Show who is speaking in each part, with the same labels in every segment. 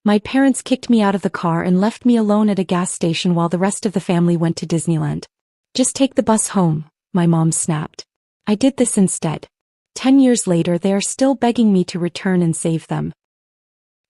Speaker 1: My parents kicked me out of the car and left me alone at a gas station while the rest of the family went to Disneyland. Just take the bus home, my mom snapped. I did this instead. 10 years later they are still begging me to return and save them.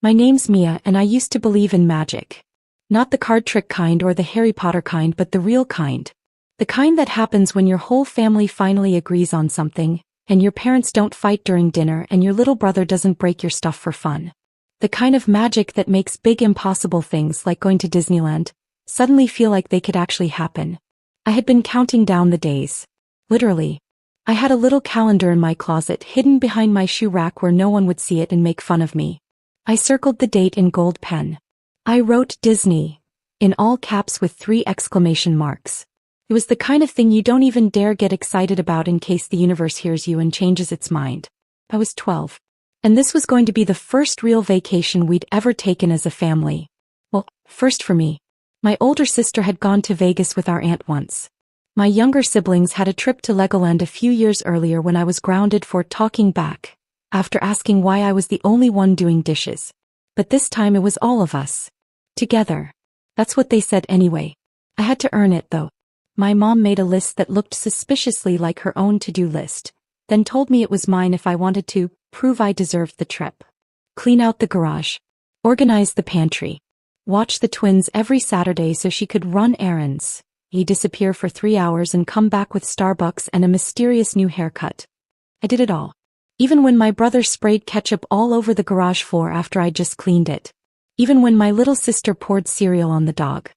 Speaker 1: My name's Mia and I used to believe in magic. Not the card trick kind or the Harry Potter kind, but the real kind. The kind that happens when your whole family finally agrees on something, and your parents don't fight during dinner and your little brother doesn't break your stuff for fun. The kind of magic that makes big impossible things like going to Disneyland suddenly feel like they could actually happen. I had been counting down the days. Literally. I had a little calendar in my closet hidden behind my shoe rack where no one would see it and make fun of me. I circled the date in gold pen. I wrote Disney in all caps with 3 exclamation marks. It was the kind of thing you don't even dare get excited about in case the universe hears you and changes its mind. I was 12. And this was going to be the first real vacation we'd ever taken as a family. Well, first for me. My older sister had gone to Vegas with our aunt once. My younger siblings had a trip to Legoland a few years earlier when I was grounded for talking back, after asking why I was the only one doing dishes. But this time it was all of us. Together. That's what they said anyway. I had to earn it though. My mom made a list that looked suspiciously like her own to-do list, then told me it was mine if I wanted to prove I deserved the trip. Clean out the garage. Organize the pantry. Watch the twins every Saturday so she could run errands. Disappear for 3 hours and come back with Starbucks and a mysterious new haircut. I did it all. Even when my brother sprayed ketchup all over the garage floor after I'd just cleaned it. Even when my little sister poured cereal on the dog.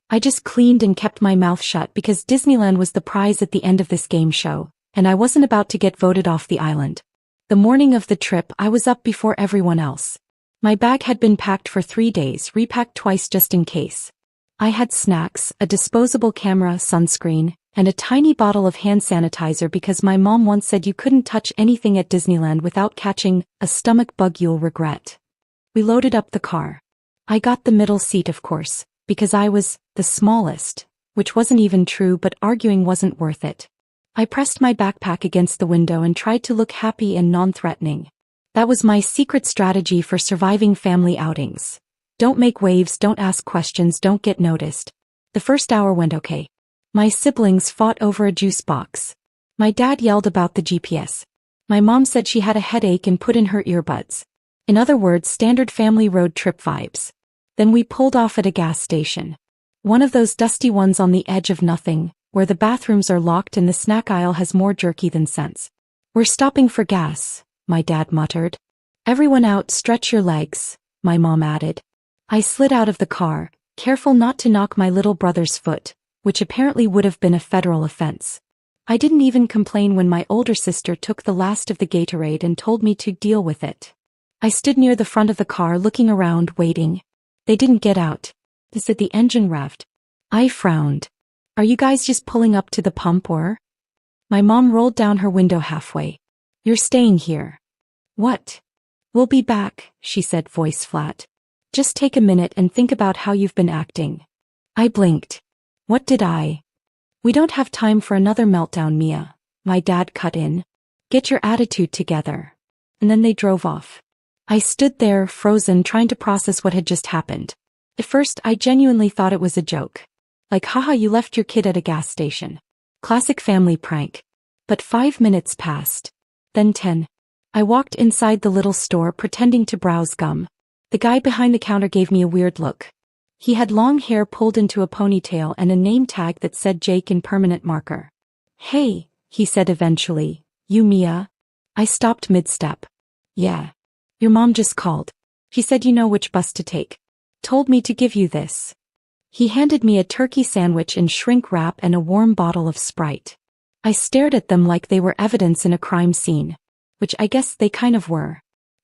Speaker 1: I just cleaned and kept my mouth shut because Disneyland was the prize at the end of this game show, and I wasn't about to get voted off the island. The morning of the trip I was up before everyone else. My bag had been packed for 3 days, repacked twice just in case. I had snacks, a disposable camera, sunscreen, and a tiny bottle of hand sanitizer because my mom once said you couldn't touch anything at Disneyland without catching a stomach bug you'll regret. We loaded up the car. I got the middle seat of course, because I was the smallest, which wasn't even true but arguing wasn't worth it. I pressed my backpack against the window and tried to look happy and non-threatening. That was my secret strategy for surviving family outings. Don't make waves, don't ask questions, don't get noticed. The first hour went okay. My siblings fought over a juice box. My dad yelled about the GPS. My mom said she had a headache and put in her earbuds. In other words, standard family road trip vibes. Then we pulled off at a gas station. One of those dusty ones on the edge of nothing, where the bathrooms are locked and the snack aisle has more jerky than sense. We're stopping for gas, my dad muttered. Everyone out, stretch your legs, my mom added. I slid out of the car, careful not to knock my little brother's foot, which apparently would have been a federal offense. I didn't even complain when my older sister took the last of the Gatorade and told me to deal with it. I stood near the front of the car looking around, waiting. They didn't get out. They said the engine revved. I frowned. Are you guys just pulling up to the pump or? My mom rolled down her window halfway. You're staying here. What? We'll be back, she said, voice flat. Just take a minute and think about how you've been acting. I blinked. What did I? We don't have time for another meltdown, Mia, my dad cut in. Get your attitude together. And then they drove off. I stood there, frozen, trying to process what had just happened. At first, I genuinely thought it was a joke. Like, haha, you left your kid at a gas station. Classic family prank. But 5 minutes passed. Then 10. I walked inside the little store pretending to browse gum. The guy behind the counter gave me a weird look. He had long hair pulled into a ponytail and a name tag that said Jake in permanent marker. Hey, he said eventually. You Mia? I stopped mid-step. Yeah. Your mom just called. She said you know which bus to take. Told me to give you this. He handed me a turkey sandwich in shrink wrap and a warm bottle of Sprite. I stared at them like they were evidence in a crime scene. Which I guess they kind of were.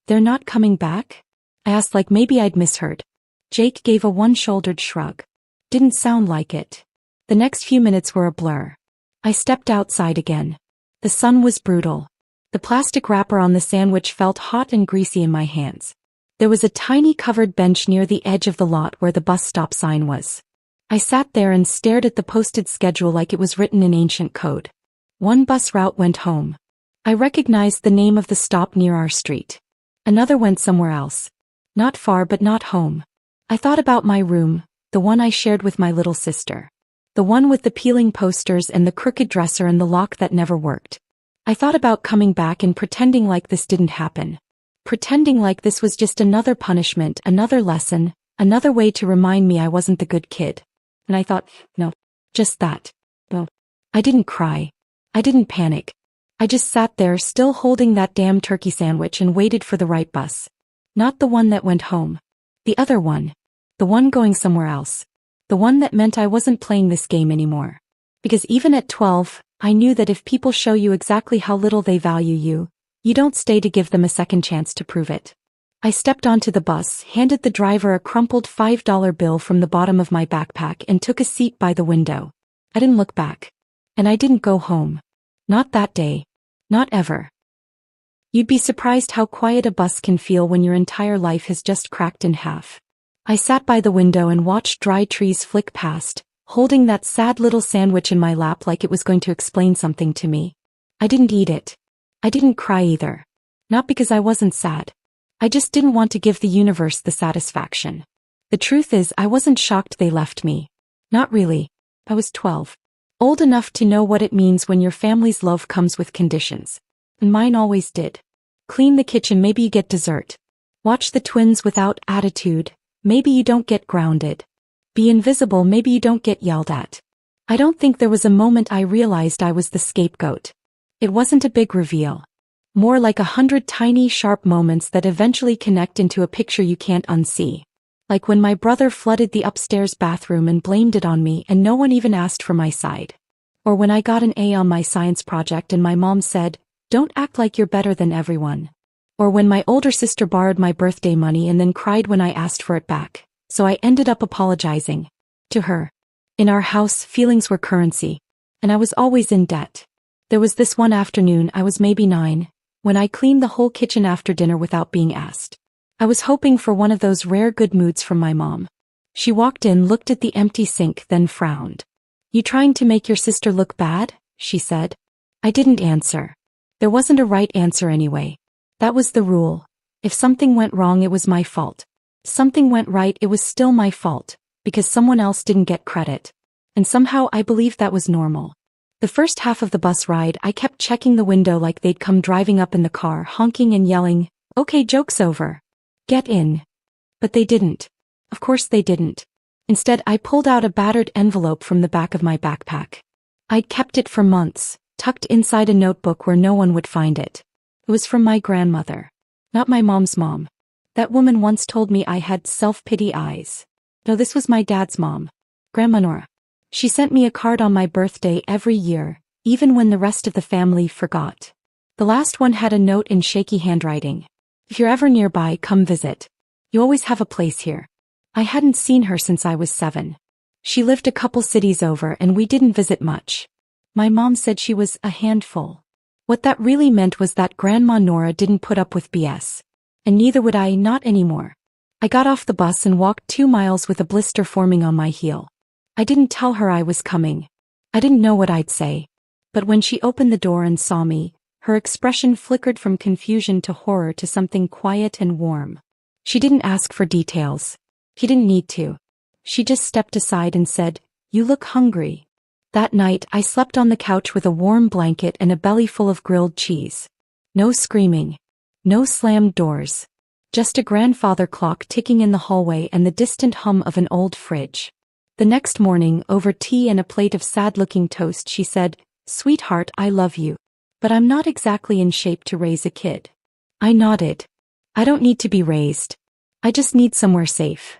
Speaker 1: They're not coming back? I asked like maybe I'd misheard. Jake gave a one-shouldered shrug. Didn't sound like it. The next few minutes were a blur. I stepped outside again. The sun was brutal. The plastic wrapper on the sandwich felt hot and greasy in my hands. There was a tiny covered bench near the edge of the lot where the bus stop sign was. I sat there and stared at the posted schedule like it was written in ancient code. One bus route went home. I recognized the name of the stop near our street. Another went somewhere else. Not far but not home. I thought about my room, the one I shared with my little sister. The one with the peeling posters and the crooked dresser and the lock that never worked. I thought about coming back and pretending like this didn't happen. Pretending like this was just another punishment, another lesson, another way to remind me I wasn't the good kid. And I thought, no, just that. No. I didn't cry. I didn't panic. I just sat there still holding that damn turkey sandwich and waited for the right bus. Not the one that went home. The other one. The one going somewhere else. The one that meant I wasn't playing this game anymore. Because even at 12, I knew that if people show you exactly how little they value you, you don't stay to give them a second chance to prove it. I stepped onto the bus, handed the driver a crumpled $5 bill from the bottom of my backpack and took a seat by the window. I didn't look back. And I didn't go home. Not that day. Not ever. You'd be surprised how quiet a bus can feel when your entire life has just cracked in half. I sat by the window and watched dry trees flick past, holding that sad little sandwich in my lap like it was going to explain something to me. I didn't eat it. I didn't cry either. Not because I wasn't sad. I just didn't want to give the universe the satisfaction. The truth is, I wasn't shocked they left me. Not really. I was 12. Old enough to know what it means when your family's love comes with conditions. And mine always did. Clean the kitchen, maybe you get dessert. Watch the twins without attitude, maybe you don't get grounded. Be invisible, maybe you don't get yelled at. I don't think there was a moment I realized I was the scapegoat. It wasn't a big reveal. More like 100 tiny sharp moments that eventually connect into a picture you can't unsee. Like when my brother flooded the upstairs bathroom and blamed it on me and no one even asked for my side. Or when I got an A on my science project and my mom said, "Don't act like you're better than everyone." Or when my older sister borrowed my birthday money and then cried when I asked for it back, so I ended up apologizing. To her. In our house, feelings were currency. And I was always in debt. There was this one afternoon, I was maybe 9, when I cleaned the whole kitchen after dinner without being asked. I was hoping for one of those rare good moods from my mom. She walked in, looked at the empty sink, then frowned. "You trying to make your sister look bad?" she said. I didn't answer. There wasn't a right answer anyway. That was the rule. If something went wrong, it was my fault. If something went right, it was still my fault, because someone else didn't get credit. And somehow I believed that was normal. The first half of the bus ride, I kept checking the window like they'd come driving up in the car, honking and yelling, "Okay, joke's over. Get in." But they didn't. Of course they didn't. Instead, I pulled out a battered envelope from the back of my backpack. I'd kept it for months, tucked inside a notebook where no one would find it. It was from my grandmother. Not my mom's mom. That woman once told me I had self-pity eyes. No, this was my dad's mom. Grandma Nora. She sent me a card on my birthday every year, even when the rest of the family forgot. The last one had a note in shaky handwriting. "If you're ever nearby, come visit. You always have a place here." I hadn't seen her since I was 7. She lived a couple cities over and we didn't visit much. My mom said she was a handful. What that really meant was that Grandma Nora didn't put up with BS. And neither would I, not anymore. I got off the bus and walked 2 miles with a blister forming on my heel. I didn't tell her I was coming. I didn't know what I'd say. But when she opened the door and saw me, her expression flickered from confusion to horror to something quiet and warm. She didn't ask for details. She didn't need to. She just stepped aside and said, "You look hungry." That night, I slept on the couch with a warm blanket and a belly full of grilled cheese. No screaming. No slammed doors. Just a grandfather clock ticking in the hallway and the distant hum of an old fridge. The next morning, over tea and a plate of sad-looking toast, she said, "Sweetheart, I love you. But I'm not exactly in shape to raise a kid." I nodded. I don't need to be raised. I just need somewhere safe.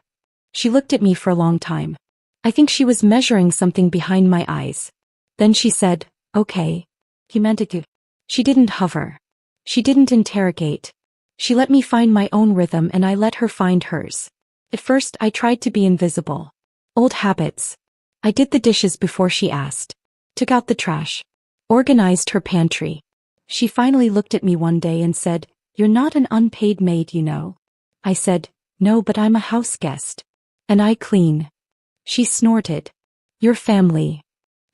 Speaker 1: She looked at me for a long time. I think she was measuring something behind my eyes. Then she said, "Okay." He meant it to. She didn't hover. She didn't interrogate. She let me find my own rhythm and I let her find hers. At first, I tried to be invisible. Old habits. I did the dishes before she asked. Took out the trash. Organized her pantry. She finally looked at me one day and said, "You're not an unpaid maid, you know." I said, "No, but I'm a house guest. And I clean." She snorted. "Your family."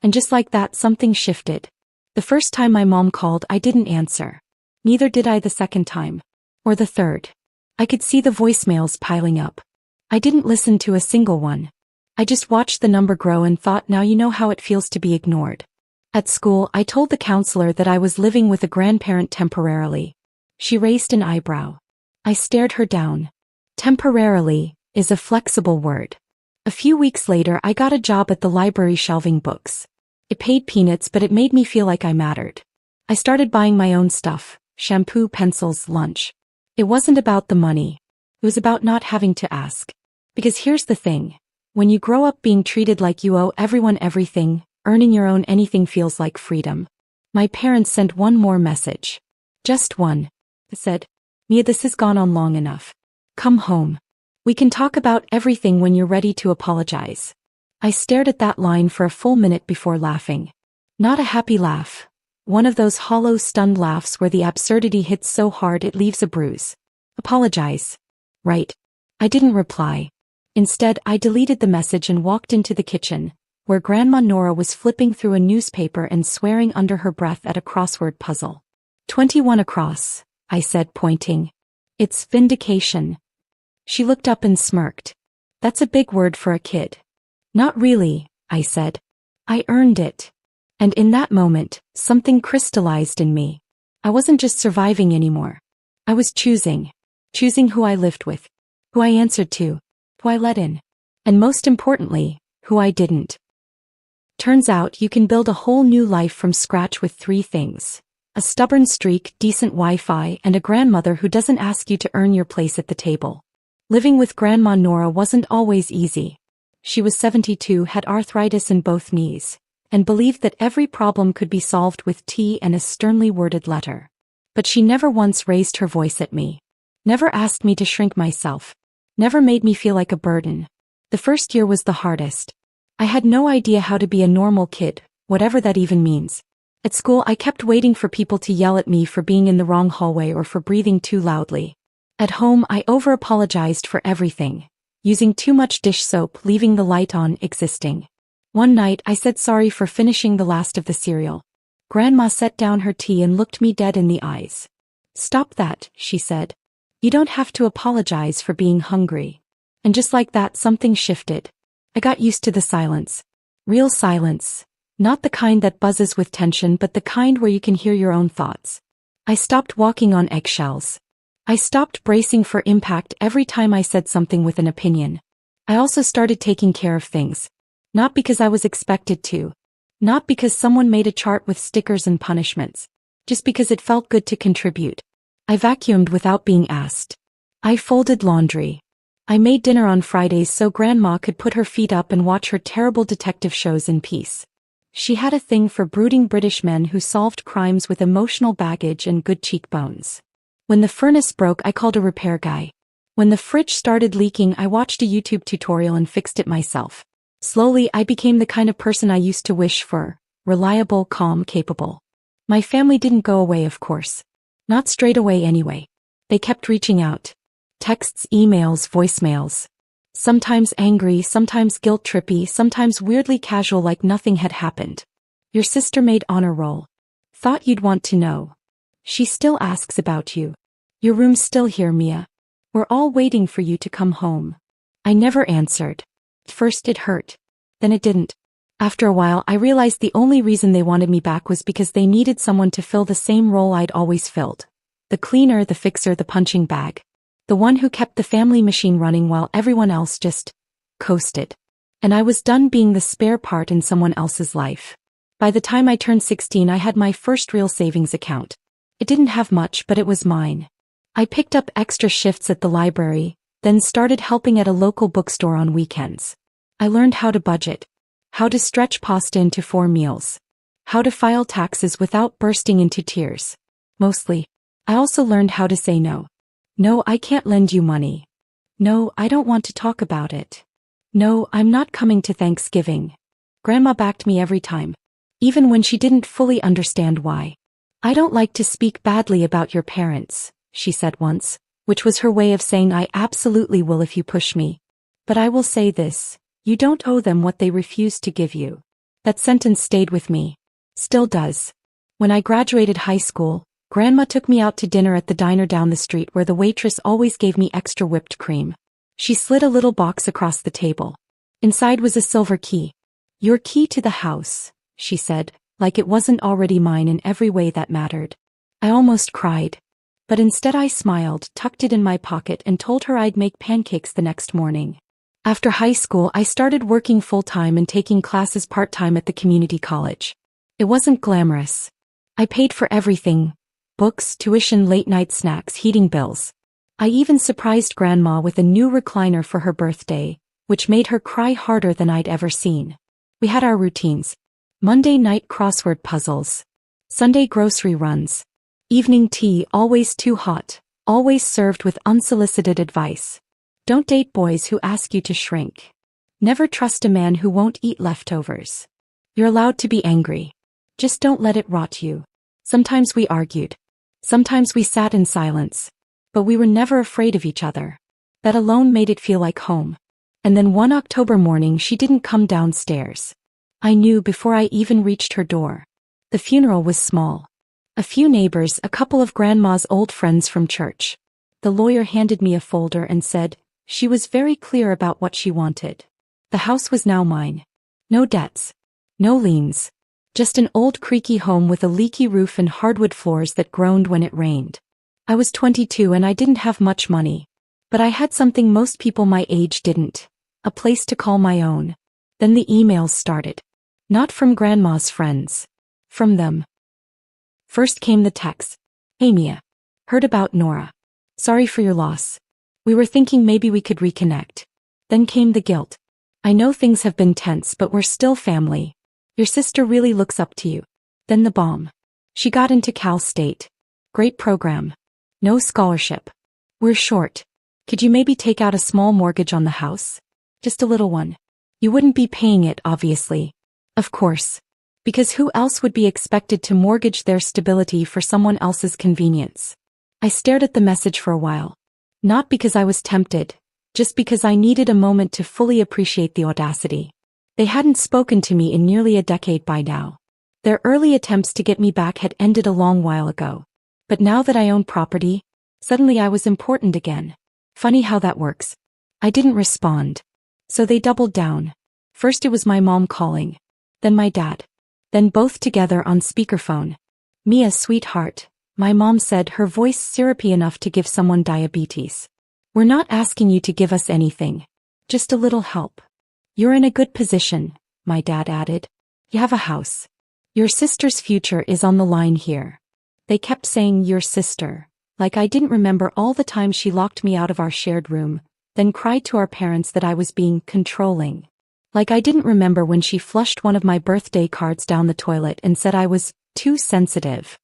Speaker 1: And just like that, something shifted. The first time my mom called, I didn't answer. Neither did I the second time. Or the third. I could see the voicemails piling up. I didn't listen to a single one. I just watched the number grow and thought, now you know how it feels to be ignored. At school, I told the counselor that I was living with a grandparent temporarily. She raised an eyebrow. I stared her down. Temporarily is a flexible word. A few weeks later, I got a job at the library shelving books. It paid peanuts, but it made me feel like I mattered. I started buying my own stuff: shampoo, pencils, lunch. It wasn't about the money. It was about not having to ask. Because here's the thing. When you grow up being treated like you owe everyone everything, earning your own anything feels like freedom. My parents sent one more message. Just one. It said, "Mia, this has gone on long enough. Come home. We can talk about everything when you're ready to apologize." I stared at that line for a full minute before laughing. Not a happy laugh. One of those hollow, stunned laughs where the absurdity hits so hard it leaves a bruise. Apologize. Right. I didn't reply. Instead, I deleted the message and walked into the kitchen, where Grandma Nora was flipping through a newspaper and swearing under her breath at a crossword puzzle. 21 across, I said, pointing. It's vindication. She looked up and smirked. That's a big word for a kid. Not really, I said. I earned it. And in that moment, something crystallized in me. I wasn't just surviving anymore. I was choosing. Choosing who I lived with, who I answered to, who I let in, and most importantly, who I didn't. Turns out you can build a whole new life from scratch with 3 things: a stubborn streak, decent Wi-Fi, and a grandmother who doesn't ask you to earn your place at the table. Living with Grandma Nora wasn't always easy. She was 72, had arthritis in both knees, and believed that every problem could be solved with tea and a sternly worded letter. But she never once raised her voice at me. Never asked me to shrink myself. Never made me feel like a burden. The first year was the hardest. I had no idea how to be a normal kid, whatever that even means. At school, I kept waiting for people to yell at me for being in the wrong hallway or for breathing too loudly. At home, I over-apologized for everything. Using too much dish soap, leaving the light on, existing. One night, I said sorry for finishing the last of the cereal. Grandma set down her tea and looked me dead in the eyes. "Stop that," she said. "You don't have to apologize for being hungry." And just like that, something shifted. I got used to the silence. Real silence. Not the kind that buzzes with tension, but the kind where you can hear your own thoughts. I stopped walking on eggshells. I stopped bracing for impact every time I said something with an opinion. I also started taking care of things. Not because I was expected to. Not because someone made a chart with stickers and punishments. Just because it felt good to contribute. I vacuumed without being asked. I folded laundry. I made dinner on Fridays so Grandma could put her feet up and watch her terrible detective shows in peace. She had a thing for brooding British men who solved crimes with emotional baggage and good cheekbones. When the furnace broke, I called a repair guy. When the fridge started leaking, I watched a YouTube tutorial and fixed it myself. Slowly, I became the kind of person I used to wish for: reliable, calm, capable. My family didn't go away, of course. Not straight away anyway. They kept reaching out. Texts, emails, voicemails. Sometimes angry, sometimes guilt-trippy, sometimes weirdly casual, like nothing had happened. "Your sister made honor roll. Thought you'd want to know. She still asks about you. Your room's still here, Mia. We're all waiting for you to come home." I never answered. At first it hurt. Then it didn't. After a while, I realized the only reason they wanted me back was because they needed someone to fill the same role I'd always filled. The cleaner, the fixer, the punching bag. The one who kept the family machine running while everyone else just coasted. And I was done being the spare part in someone else's life. By the time I turned 16, I had my first real savings account. It didn't have much, but it was mine. I picked up extra shifts at the library, then started helping at a local bookstore on weekends. I learned how to budget, how to stretch pasta into 4 meals, how to file taxes without bursting into tears. Mostly, I also learned how to say no. No, I can't lend you money. No, I don't want to talk about it. No, I'm not coming to Thanksgiving. Grandma backed me every time, even when she didn't fully understand why. "I don't like to speak badly about your parents," she said once, which was her way of saying I absolutely will if you push me. "But I will say this, you don't owe them what they refuse to give you." That sentence stayed with me. Still does. When I graduated high school, Grandma took me out to dinner at the diner down the street where the waitress always gave me extra whipped cream. She slid a little box across the table. Inside was a silver key. "Your key to the house," she said, like it wasn't already mine in every way that mattered. I almost cried. But instead I smiled, tucked it in my pocket and told her I'd make pancakes the next morning. After high school I started working full-time and taking classes part-time at the community college. It wasn't glamorous. I paid for everything: books, tuition, late-night snacks, heating bills. I even surprised Grandma with a new recliner for her birthday, which made her cry harder than I'd ever seen. We had our routines. Monday night crossword puzzles. Sunday grocery runs. Evening tea, always too hot, always served with unsolicited advice. Don't date boys who ask you to shrink. Never trust a man who won't eat leftovers. You're allowed to be angry. Just don't let it rot you. Sometimes we argued. Sometimes we sat in silence. But we were never afraid of each other. That alone made it feel like home. And then one October morning she didn't come downstairs. I knew before I even reached her door. The funeral was small. A few neighbors, a couple of Grandma's old friends from church. The lawyer handed me a folder and said, she was very clear about what she wanted. The house was now mine. No debts. No liens. Just an old creaky home with a leaky roof and hardwood floors that groaned when it rained. I was 22 and I didn't have much money. But I had something most people my age didn't. A place to call my own. Then the emails started. Not from Grandma's friends. From them. First came the text. "Hey Mia. Heard about Nora. Sorry for your loss. We were thinking maybe we could reconnect." Then came the guilt. "I know things have been tense but we're still family. Your sister really looks up to you." Then the bomb. "She got into Cal State. Great program. No scholarship. We're short. Could you maybe take out a small mortgage on the house? Just a little one. You wouldn't be paying it, obviously. Of course. Because who else would be expected to mortgage their stability for someone else's convenience?" I stared at the message for a while. Not because I was tempted, just because I needed a moment to fully appreciate the audacity. They hadn't spoken to me in nearly a decade by now. Their early attempts to get me back had ended a long while ago. But now that I owned property, suddenly I was important again. Funny how that works. I didn't respond. So they doubled down. First it was my mom calling. Then my dad. Then both together on speakerphone. "Mia, sweetheart," my mom said, her voice syrupy enough to give someone diabetes. "We're not asking you to give us anything. Just a little help. You're in a good position," my dad added. "You have a house. Your sister's future is on the line here." They kept saying "your sister," like I didn't remember all the time she locked me out of our shared room, then cried to our parents that I was being controlling. Like I didn't remember when she flushed one of my birthday cards down the toilet and said I was too sensitive.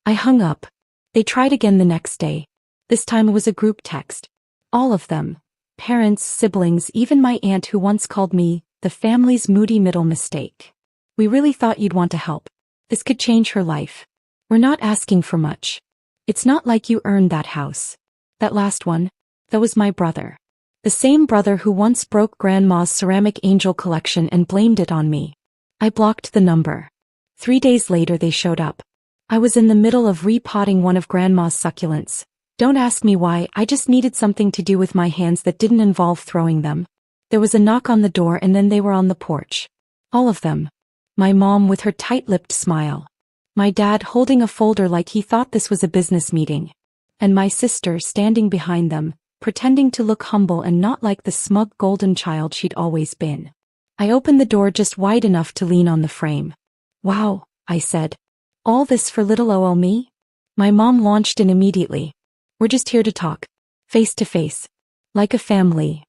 Speaker 1: I hung up. They tried again the next day. This time it was a group text. All of them. Parents, siblings, even my aunt who once called me the family's moody middle mistake. "We really thought you'd want to help. This could change her life. We're not asking for much. It's not like you earned that house." That last one, that was my brother. The same brother who once broke Grandma's ceramic angel collection and blamed it on me. I blocked the number. 3 days later they showed up. I was in the middle of repotting one of Grandma's succulents. Don't ask me why, I just needed something to do with my hands that didn't involve throwing them. There was a knock on the door and then they were on the porch. All of them. My mom with her tight-lipped smile. My dad holding a folder like he thought this was a business meeting. And my sister standing behind them, pretending to look humble and not like the smug golden child she'd always been. I opened the door just wide enough to lean on the frame. "Wow," I said. "All this for little ol' me?" My mom launched in immediately. "We're just here to talk. Face to face. Like a family."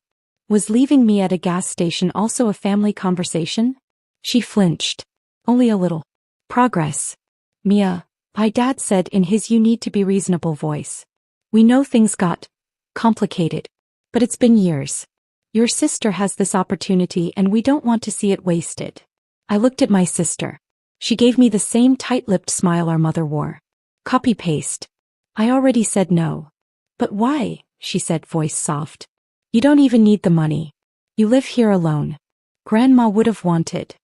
Speaker 1: Was leaving me at a gas station also a family conversation? She flinched. Only a little. "Progress. Mia," my dad said in his "you need to be reasonable" voice. "We know things got complicated. But it's been years. Your sister has this opportunity and we don't want to see it wasted." I looked at my sister. She gave me the same tight-lipped smile our mother wore. Copy-paste. I already said no. "But why?" she said, voice soft. "You don't even need the money. You live here alone. Grandma would have wanted."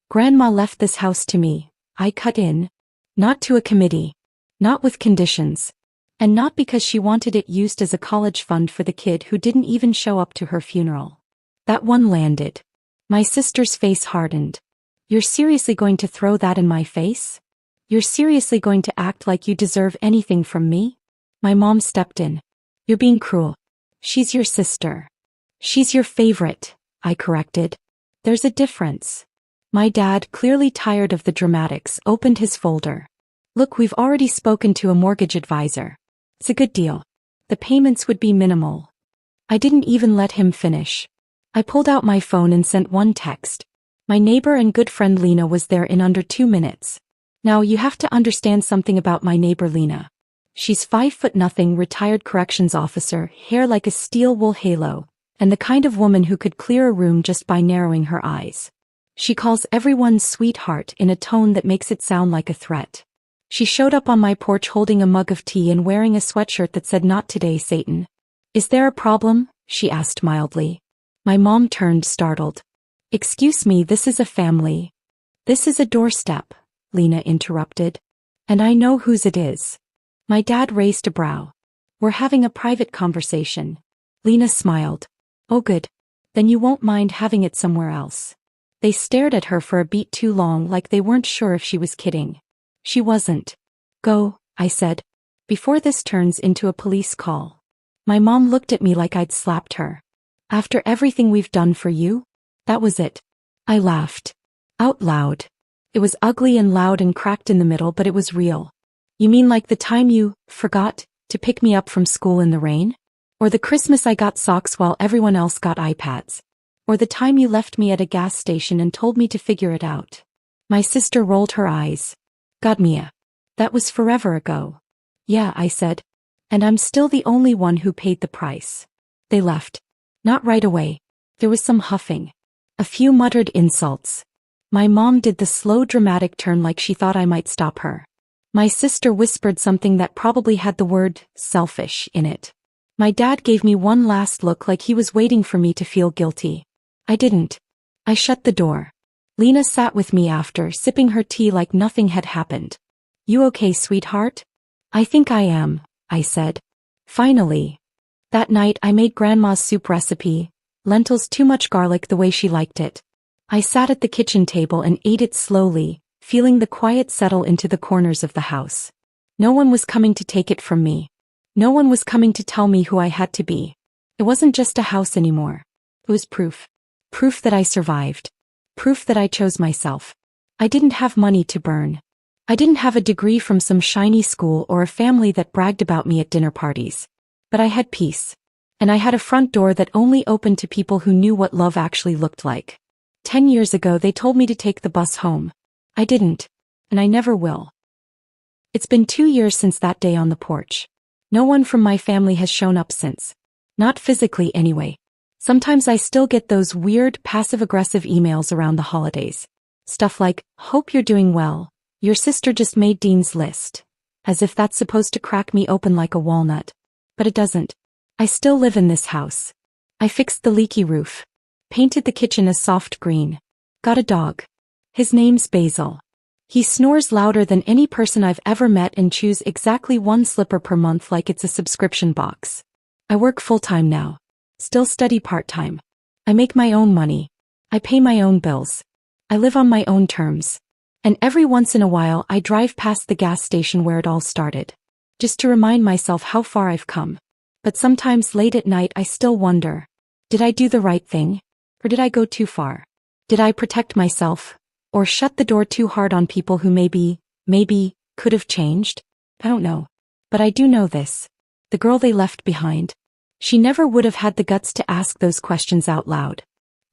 Speaker 1: Grandma left this house to me. I cut in. Not to a committee. Not with conditions. And not because she wanted it used as a college fund for the kid who didn't even show up to her funeral. That one landed. My sister's face hardened. You're seriously going to throw that in my face? You're seriously going to act like you deserve anything from me? My mom stepped in. You're being cruel. She's your sister. She's your favorite, I corrected. There's a difference. My dad, clearly tired of the dramatics, opened his folder. Look, we've already spoken to a mortgage advisor. It's a good deal. The payments would be minimal. I didn't even let him finish. I pulled out my phone and sent one text. My neighbor and good friend Lena was there in under 2 minutes. Now you have to understand something about my neighbor Lena. She's 5'0", retired corrections officer, hair like a steel wool halo, and the kind of woman who could clear a room just by narrowing her eyes. She calls everyone sweetheart in a tone that makes it sound like a threat. She showed up on my porch holding a mug of tea and wearing a sweatshirt that said "Not today, Satan." Is there a problem? She asked mildly. My mom turned startled. Excuse me, this is a family. This is a doorstep, Lena interrupted. And I know whose it is. My dad raised a brow. We're having a private conversation. Lena smiled. Oh good. Then you won't mind having it somewhere else. They stared at her for a beat too long, like they weren't sure if she was kidding. She wasn't. Go, I said. Before this turns into a police call. My mom looked at me like I'd slapped her. After everything we've done for you? That was it. I laughed. Out loud. It was ugly and loud and cracked in the middle, but it was real. You mean like the time you forgot to pick me up from school in the rain? Or the Christmas I got socks while everyone else got iPads? Or the time you left me at a gas station and told me to figure it out? My sister rolled her eyes. God, Mia. That was forever ago. Yeah, I said. And I'm still the only one who paid the price. They left. Not right away. There was some huffing. A few muttered insults. My mom did the slow dramatic turn like she thought I might stop her. My sister whispered something that probably had the word selfish in it. My dad gave me one last look like he was waiting for me to feel guilty. I didn't. I shut the door. Lena sat with me after, sipping her tea like nothing had happened. You okay, sweetheart? I think I am, I said. Finally. That night I made Grandma's soup recipe, lentils too much garlic the way she liked it. I sat at the kitchen table and ate it slowly, feeling the quiet settle into the corners of the house. No one was coming to take it from me. No one was coming to tell me who I had to be. It wasn't just a house anymore. It was proof. Proof that I survived. Proof that I chose myself. I didn't have money to burn. I didn't have a degree from some shiny school or a family that bragged about me at dinner parties. But I had peace. And I had a front door that only opened to people who knew what love actually looked like. 10 years ago they told me to take the bus home. I didn't. And I never will. It's been 2 years since that day on the porch. No one from my family has shown up since. Not physically anyway. Sometimes I still get those weird passive-aggressive emails around the holidays. Stuff like, hope you're doing well. Your sister just made Dean's list. As if that's supposed to crack me open like a walnut. But it doesn't. I still live in this house. I fixed the leaky roof. Painted the kitchen a soft green. Got a dog. His name's Basil. He snores louder than any person I've ever met and chews exactly 1 slipper per month like it's a subscription box. I work full-time now. Still study part-time. I make my own money. I pay my own bills. I live on my own terms. And every once in a while I drive past the gas station where it all started. Just to remind myself how far I've come. But sometimes late at night I still wonder. Did I do the right thing? Or did I go too far? Did I protect myself? Or shut the door too hard on people who maybe, could have changed? I don't know. But I do know this. The girl they left behind. She never would have had the guts to ask those questions out loud.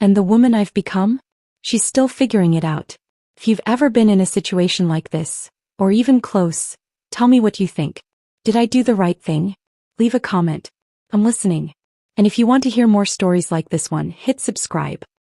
Speaker 1: And the woman I've become? She's still figuring it out. If you've ever been in a situation like this, or even close, tell me what you think. Did I do the right thing? Leave a comment. I'm listening. And if you want to hear more stories like this one, hit subscribe.